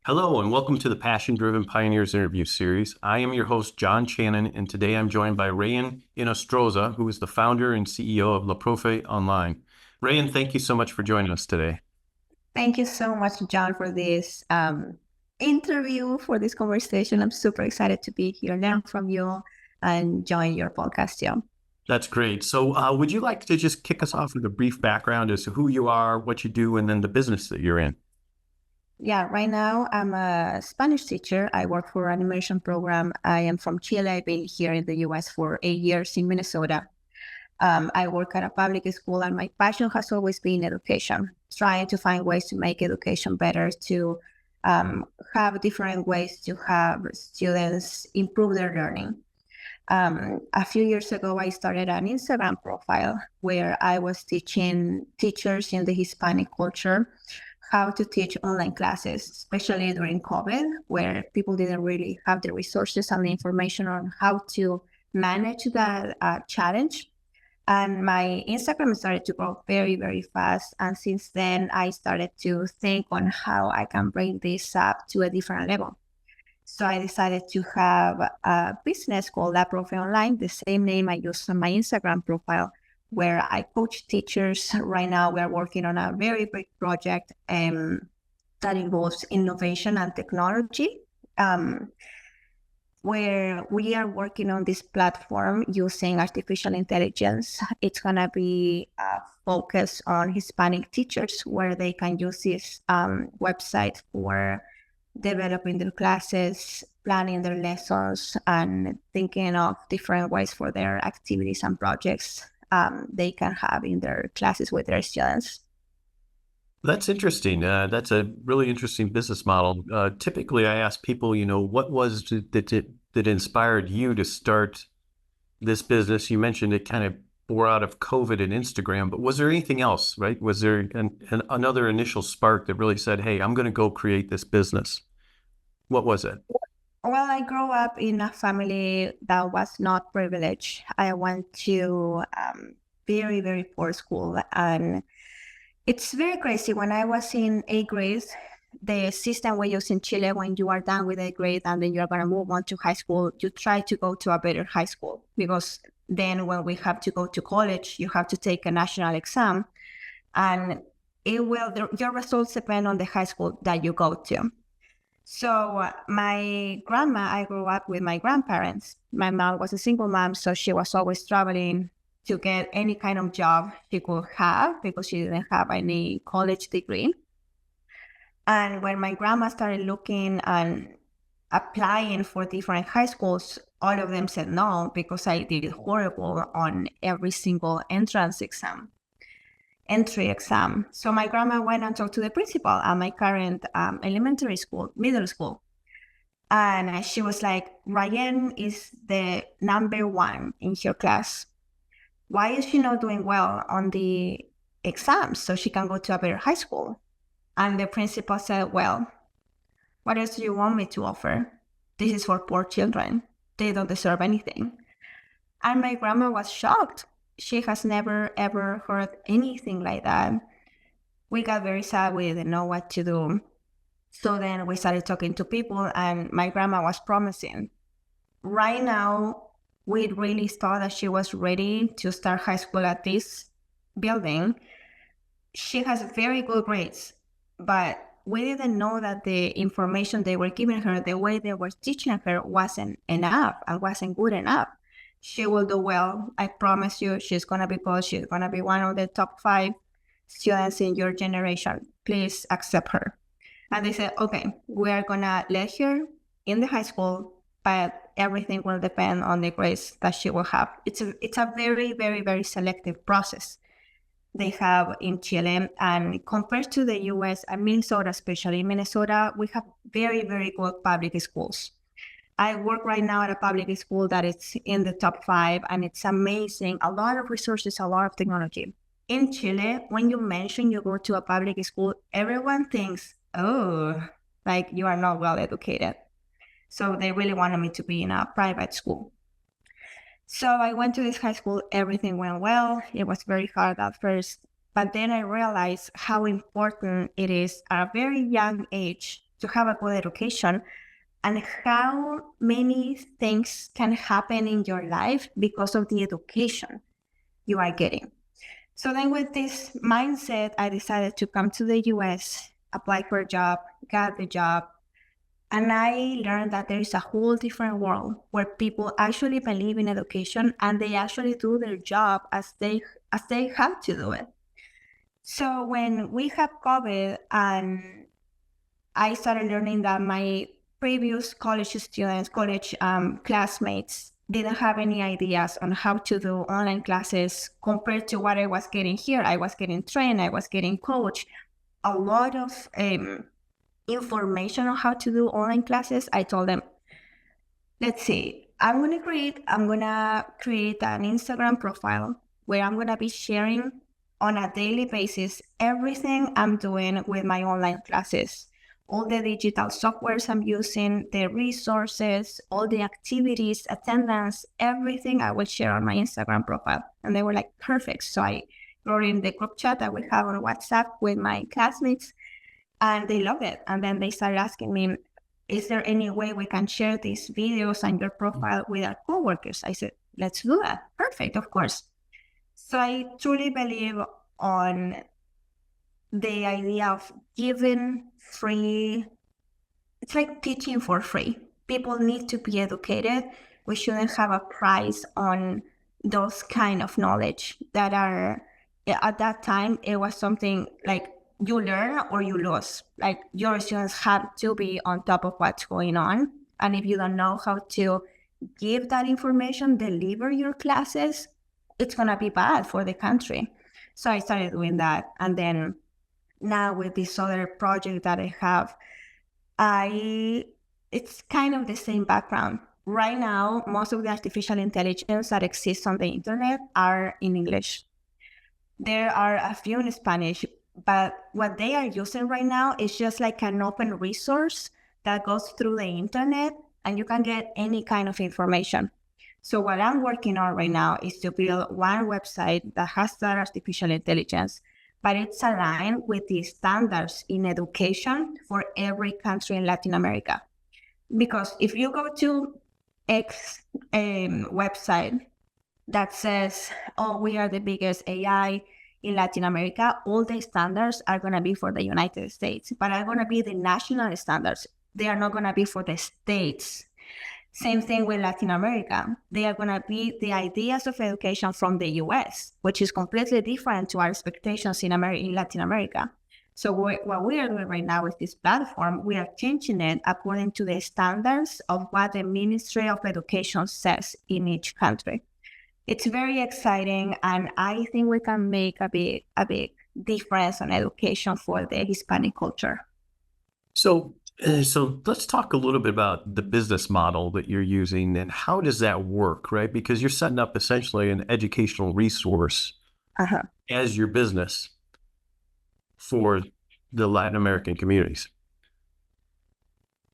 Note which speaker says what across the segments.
Speaker 1: Hello, and welcome to the Passion Driven Pioneers interview series. I am your host, John Shannon, and today I'm joined by Rayen Inostroza, who is the founder and CEO of La Profe Online. Rayen, thank you so much for joining us today.
Speaker 2: Thank you so much, John, for this interview, for this conversation. I'm super excited to be here, learn from you, and join your podcast, John.
Speaker 1: That's great. So, would you like to just kick us off with a brief background as to who you are, what you do, and then the business that you're in?
Speaker 2: Yeah, right now I'm a Spanish teacher. I work for an immersion program. I am from Chile. I've been here in the US for 8 years in Minnesota. I work at a public school, and my passion has always been education, trying to find ways to make education better, to have different ways to have students improve their learning. A few years ago, I started an Instagram profile where I was teaching teachers in the Hispanic culture how to teach online classes, especially during COVID, where people didn't really have the resources and the information on how to manage that challenge. And my Instagram started to grow very, very fast. And since then, I started to think on how I can bring this up to a different level. So I decided to have a business called La Profe Online, the same name I use on my Instagram profile, where I coach teachers. Right now, we're working on a very big project that involves innovation and technology. Where we are working on this platform using artificial intelligence. It's going to be focused on Hispanic teachers, where they can use this website for developing their classes, planning their lessons, and thinking of different ways for their activities and projects they can have in their classes with their students.
Speaker 1: That's interesting. That's a really interesting business model. Typically, I ask people, what was that inspired you to start this business? You mentioned it kind of bore out of COVID and Instagram, but was there anything else, right? Was there another initial spark that really said, hey, I'm going to go create this business? What was it?
Speaker 2: Well, I grew up in a family that was not privileged. I went to very, very poor school, and it's very crazy. When I was in 8th grade, the system we use in Chile, when you are done with 8th grade and then you're going to move on to high school, you try to go to a better high school, because then when we have to go to college, you have to take a national exam, and your results depend on the high school that you go to. So my grandma, I grew up with my grandparents. My mom was a single mom, so she was always traveling to get any kind of job she could have because she didn't have any college degree. And when my grandma started looking and applying for different high schools, all of them said no because I did horrible on every single entry exam. So my grandma went and talked to the principal at my current middle school. And she was like, Rayen is the number one in her class. Why is she not doing well on the exams so she can go to a better high school? And the principal said, well, what else do you want me to offer? This is for poor children. They don't deserve anything. And my grandma was shocked. She has never, ever heard anything like that. We got very sad. We didn't know what to do. So then we started talking to people, and my grandma was promising. Right now, we really thought that she was ready to start high school at this building. She has very good grades, but we didn't know that the information they were giving her, the way they were teaching her, wasn't enough and wasn't good enough. She will do well. I promise you, she's going to be good. She's going to be one of the top 5 students in your generation. Please accept her. And they said, okay, we are going to let her in the high school, but everything will depend on the grades that she will have. It's a very, very, very selective process they have in Chile. And compared to the US and Minnesota, especially in Minnesota, we have very, very good public schools. I work right now at a public school that is in the top 5, and it's amazing. A lot of resources, a lot of technology. In Chile, when you mention you go to a public school, everyone thinks, oh, like you are not well educated. So they really wanted me to be in a private school. So I went to this high school. Everything went well. It was very hard at first, but then I realized how important it is at a very young age to have a good education, and how many things can happen in your life because of the education you are getting. So then with this mindset, I decided to come to the US, apply for a job, got the job, and I learned that there is a whole different world where people actually believe in education and they actually do their job as they have to do it. So when we had COVID and I started learning that my previous college students, college classmates didn't have any ideas on how to do online classes compared to what I was getting here. I was getting trained, I was getting coached, a lot of information on how to do online classes. I told them, let's see, I'm gonna create an Instagram profile where I'm gonna be sharing on a daily basis everything I'm doing with my online classes, all the digital softwares I'm using, the resources, all the activities, attendance, everything I will share on my Instagram profile. And they were like, perfect. So I wrote in the group chat that we have on WhatsApp with my classmates, and they love it. And then they started asking me, is there any way we can share these videos and your profile with our coworkers? I said, let's do that. Perfect, of course. So I truly believe on the idea of giving free. It's like teaching for free. People need to be educated. We shouldn't have a price on those kind of knowledge that are, at that time, it was something like you learn or you lose. Like your students have to be on top of what's going on. And if you don't know how to give that information, deliver your classes, it's going to be bad for the country. So I started doing that. And then now with this other project that I have, it's kind of the same background. Right now, most of the artificial intelligence that exists on the internet are in English. There are a few in Spanish, but what they are using right now is just like an open resource that goes through the internet and you can get any kind of information. So what I'm working on right now is to build one website that has that artificial intelligence, but it's aligned with the standards in education for every country in Latin America. Because if you go to X website that says, oh, we are the biggest AI in Latin America, all the standards are going to be for the United States, but are going to be the national standards. They are not going to be for the states. Same thing with Latin America. They are going to be the ideas of education from the US, which is completely different to our expectations in Latin America. So what we are doing right now with this platform, we are changing it according to the standards of what the Ministry of Education says in each country. It's very exciting, and I think we can make a big difference on education for the Hispanic culture.
Speaker 1: So let's talk a little bit about the business model that you're using and how does that work, right? Because you're setting up essentially an educational resource as your business for the Latin American communities.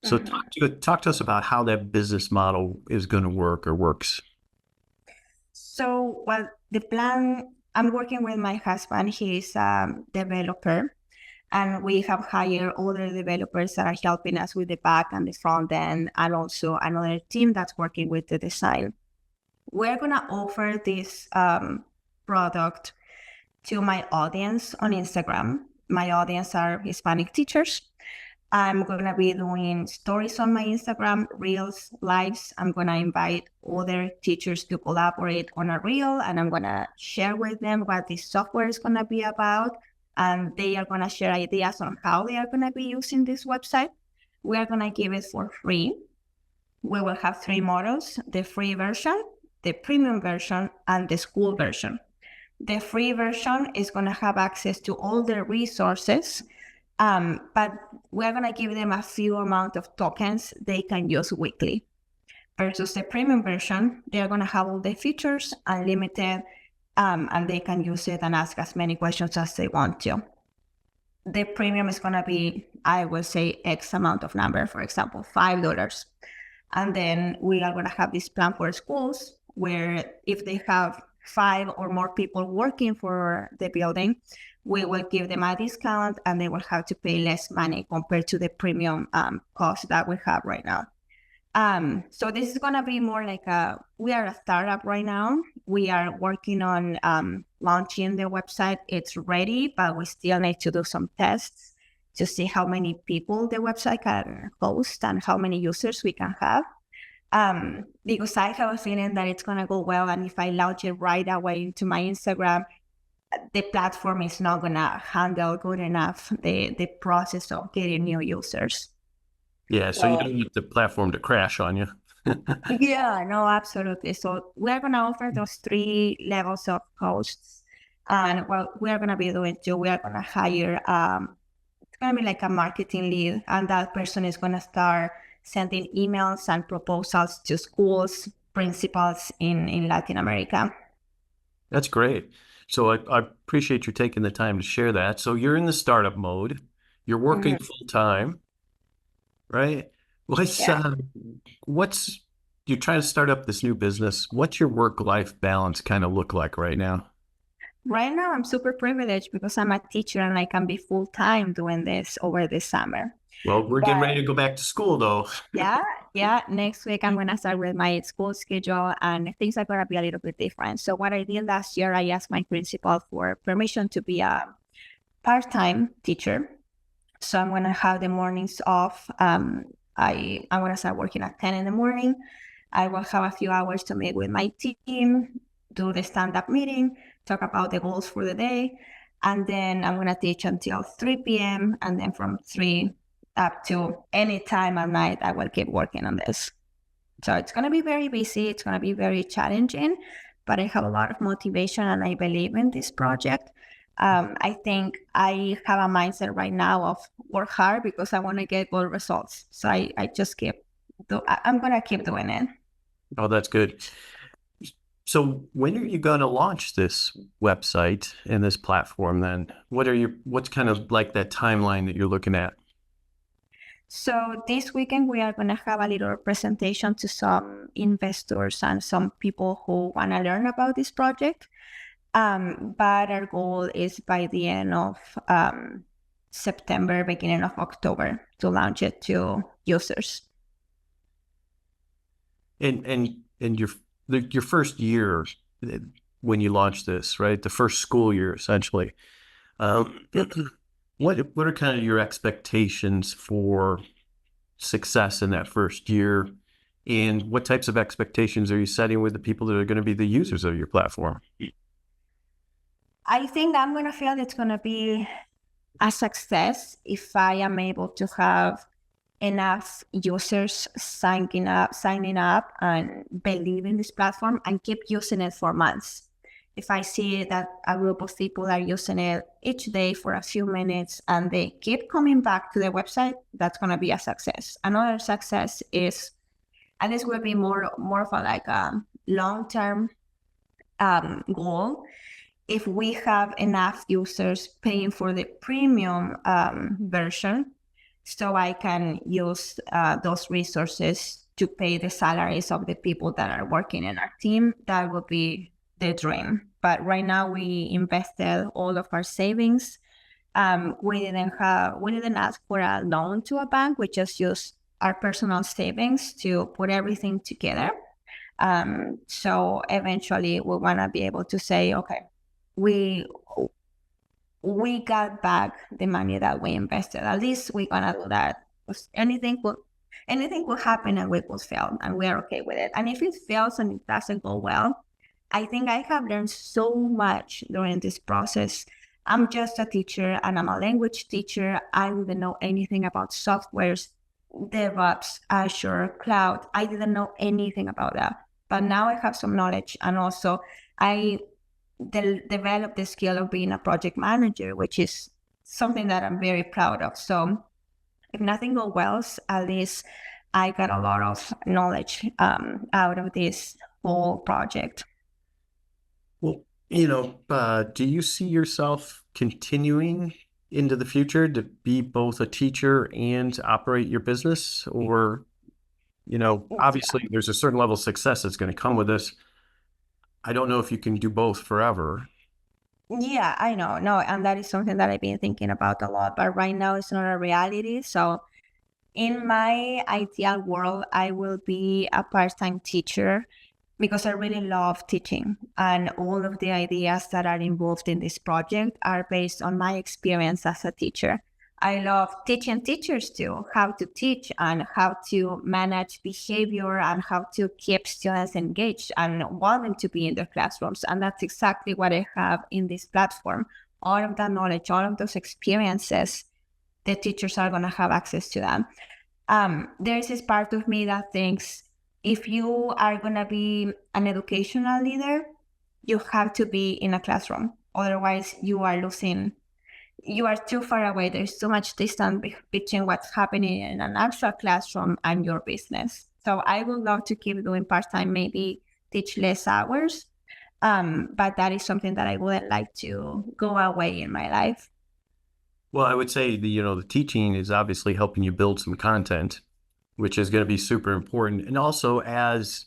Speaker 1: So talk to us about how that business model is going to work or works.
Speaker 2: So, well, the plan, I'm working with my husband. He's a developer, and we have hired other developers that are helping us with the back and the front end, and also another team that's working with the design. We're going to offer this product to my audience on Instagram. My audience are Hispanic teachers. I'm going to be doing stories on my Instagram, reels, lives. I'm going to invite other teachers to collaborate on a reel, and I'm going to share with them what this software is going to be about. And they are going to share ideas on how they are going to be using this website. We are going to give it for free. We will have 3 models: the free version, the premium version, and the school version. The free version is going to have access to all the resources, but we're going to give them a few amount of tokens they can use weekly. Versus the premium version, they're going to have all the features unlimited, and they can use it and ask as many questions as they want to. The premium is going to be, I will say, X amount of number, for example, $5. And then we are going to have this plan for schools where if they have 5 or more people working for the building, we will give them a discount and they will have to pay less money compared to the premium cost that we have right now. So this is going to be more like we are a startup right now. We are working on launching the website. It's ready, but we still need to do some tests to see how many people the website can host and how many users we can have. Because I have a feeling that it's going to go well. And if I launch it right away into my Instagram, the platform is not going to handle good enough the process of getting new users.
Speaker 1: Yeah, so you
Speaker 2: So
Speaker 1: don't want the platform to crash on you.
Speaker 2: yeah, no, absolutely. So we're going to offer those 3 levels of hosts. And what we're going to be doing too, we are going to hire, it's going to be like a marketing lead. And that person is going to start sending emails and proposals to schools, principals in Latin America.
Speaker 1: That's great. So I appreciate you taking the time to share that. So you're in the startup mode. You're working
Speaker 2: Mhm.
Speaker 1: full time, right? What's
Speaker 2: Yeah.
Speaker 1: uh, what's you're trying to start up this new business. What's your work-life balance kind of look like right now?
Speaker 2: Right now, I'm super privileged because I'm a teacher and I can be full time doing this over the summer.
Speaker 1: Well, we're getting ready
Speaker 2: But
Speaker 1: to go back to school though.
Speaker 2: yeah, yeah. Next week, I'm going to start with my school schedule and things are going to be a little bit different. So, what I did last year, I asked my principal for permission to be a part time teacher. So, I'm going to have the mornings off. I'm going to start working at 10 in the morning. I will have a few hours to meet with my team, do the stand up meeting, talk about the goals for the day. And then I'm going to teach until 3 p.m. And then from 3 up to any time at night, I will keep working on this. So it's going to be very busy. It's going to be very challenging, but I have a lot of motivation and I believe in this project. I think I have a mindset right now of work hard because I want to get good results. So I just I'm going to keep doing it.
Speaker 1: Oh, that's good. So when are you going to launch this website and this platform then? What's kind of like that timeline that you're looking at?
Speaker 2: So this weekend we are going to have a little presentation to some investors and some people who want to learn about this project. But our goal is by the end of September, beginning of October, to launch it to users.
Speaker 1: And your first year when you launched this, right? The first school year, essentially. Um, what are kind of your expectations for success in that first year? And what types of expectations are you setting with the people that are going to be the users of your platform?
Speaker 2: I think I'm going to feel it's going to be a success if I am able to have enough users signing up and believe in this platform and keep using it for months. If I see that a group of people are using it each day for a few minutes and they keep coming back to the website, that's going to be a success. Another success is, and this will be more of a like a long-term goal, if we have enough users paying for the premium version, so I can use those resources to pay the salaries of the people that are working in our team, that would be the dream. But right now we invested all of our savings. We didn't ask for a loan to a bank. We just used our personal savings to put everything together. So eventually we want to be able to say, okay, we we got back the money that we invested. At least we're gonna do that. Because anything could happen and we could fail and we're okay with it. And if it fails and it doesn't go well, I think I have learned so much during this process. I'm just a teacher and I'm a language teacher. I didn't know anything about softwares, DevOps, Azure, cloud. I didn't know anything about that. But now I have some knowledge, and also I develop the skill of being a project manager, which is something that I'm very proud of. So if nothing goes well, at least I got a lot of knowledge out of this whole project.
Speaker 1: Well, do you see yourself continuing into the future to be both a teacher and to operate your business? Or, obviously there's a certain level of success that's going to come with this. I don't know if you can do both forever.
Speaker 2: Yeah, I know. No, and that is something that I've been thinking about a lot, but right now it's not a reality. So in my ideal world, I will be a part-time teacher because I really love teaching. And all of the ideas that are involved in this project are based on my experience as a teacher. I love teaching teachers too, how to teach and how to manage behavior and how to keep students engaged and want them to be in their classrooms. And that's exactly what I have in this platform. All of that knowledge, all of those experiences, the teachers are going to have access to them. There's this part of me that thinks if you are going to be an educational leader, you have to be in a classroom. Otherwise, you are too far away. There's too much distance between what's happening in an actual classroom and your business. So I would love to keep doing part-time, maybe teach less hours. But that is something that I wouldn't like to go away in my life.
Speaker 1: Well, I would say the teaching is obviously helping you build some content, which is going to be super important. And also as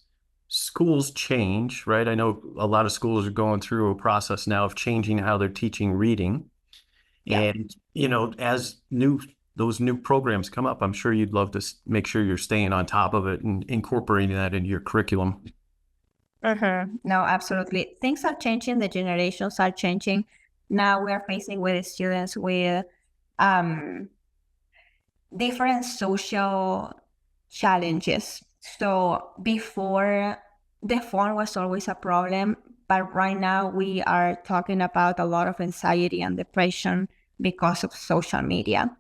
Speaker 1: schools change, right? I know a lot of schools are going through a process now of changing how they're teaching reading.
Speaker 2: Yeah.
Speaker 1: And, as those new programs come up, I'm sure you'd love to make sure you're staying on top of it and incorporating that into your curriculum.
Speaker 2: No, absolutely. Things are changing. The generations are changing. Now we are facing with students with um, different social challenges. So before, the phone was always a problem, but right now we are talking about a lot of anxiety and depression because of social media.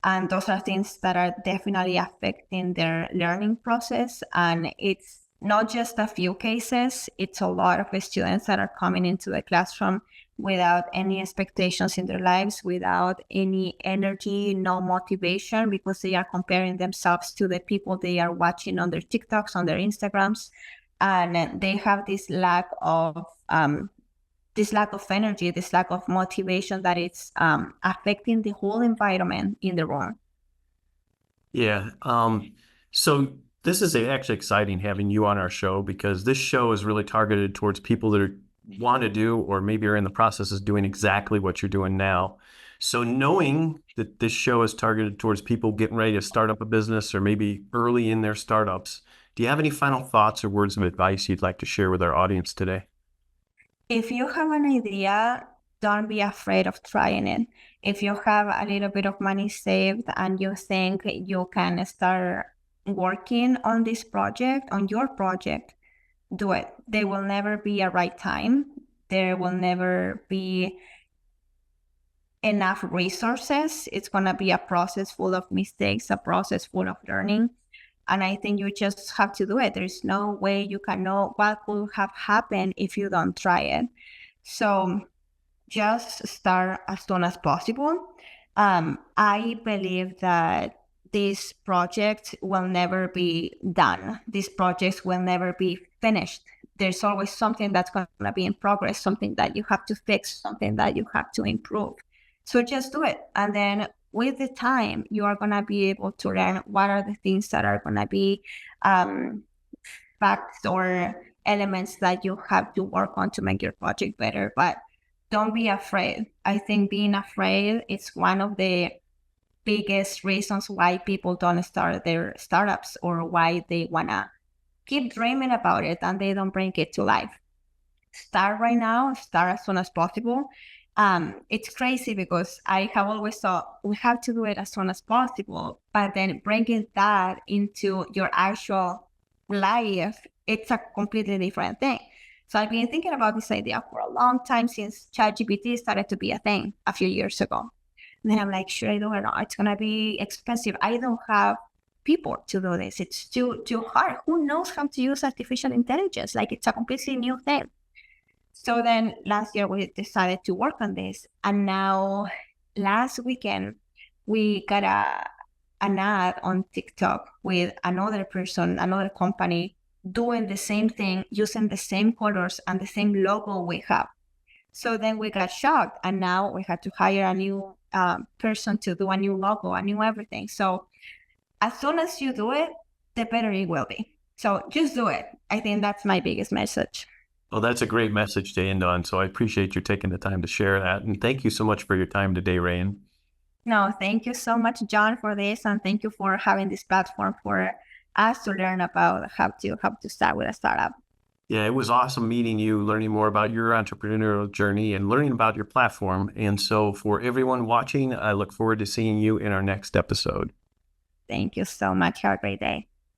Speaker 2: And those are things that are definitely affecting their learning process. And it's not just a few cases, it's a lot of students that are coming into the classroom without any expectations in their lives, without any energy, no motivation, because they are comparing themselves to the people they are watching on their TikToks, on their Instagrams. And they have this lack of energy, this lack of motivation that it's affecting the whole environment in the room.
Speaker 1: Yeah. So this is actually exciting having you on our show because this show is really targeted towards people that want to do or maybe are in the process of doing exactly what you're doing now. So knowing that this show is targeted towards people getting ready to start up a business or maybe early in their startups, do you have any final thoughts or words of advice you'd like to share with our audience today?
Speaker 2: If you have an idea, don't be afraid of trying it. If you have a little bit of money saved and you think you can start working on this project, on your project, do it. There will never be a right time. There will never be enough resources. It's going to be a process full of mistakes, a process full of learning. And I think you just have to do it. There's no way you can know what could have happened if you don't try it. So just start as soon as possible. I believe that this project will never be done. These projects will never be finished. There's always something that's going to be in progress, something that you have to fix, something that you have to improve. So just do it. And then with the time, you are going to be able to learn what are the things that are going to be um, facts or elements that you have to work on to make your project better. But don't be afraid. I think being afraid is one of the biggest reasons why people don't start their startups or why they want to keep dreaming about it and they don't bring it to life. Start right now, start as soon as possible. It's crazy because I have always thought we have to do it as soon as possible, but then bringing that into your actual life, it's a completely different thing. So I've been thinking about this idea for a long time since ChatGPT started to be a thing a few years ago. And then I'm like, should I do it or not? It's gonna be expensive. I don't have people to do this. It's too hard. Who knows how to use artificial intelligence? Like it's a completely new thing. So then last year we decided to work on this. And now last weekend we got an ad on TikTok with another person, another company doing the same thing, using the same colors and the same logo we have. So then we got shocked and now we had to hire a new person to do a new logo, a new everything. So as soon as you do it, the better it will be. So just do it. I think that's my biggest message.
Speaker 1: Well, that's a great message to end on. So I appreciate you taking the time to share that. And thank you so much for your time today, Rayen.
Speaker 2: No, thank you so much, John, for this, and thank you for having this platform for us to learn about how to start with a startup.
Speaker 1: Yeah, it was awesome meeting you, learning more about your entrepreneurial journey and learning about your platform. And so for everyone watching, I look forward to seeing you in our next episode.
Speaker 2: Thank you so much. Have a great day.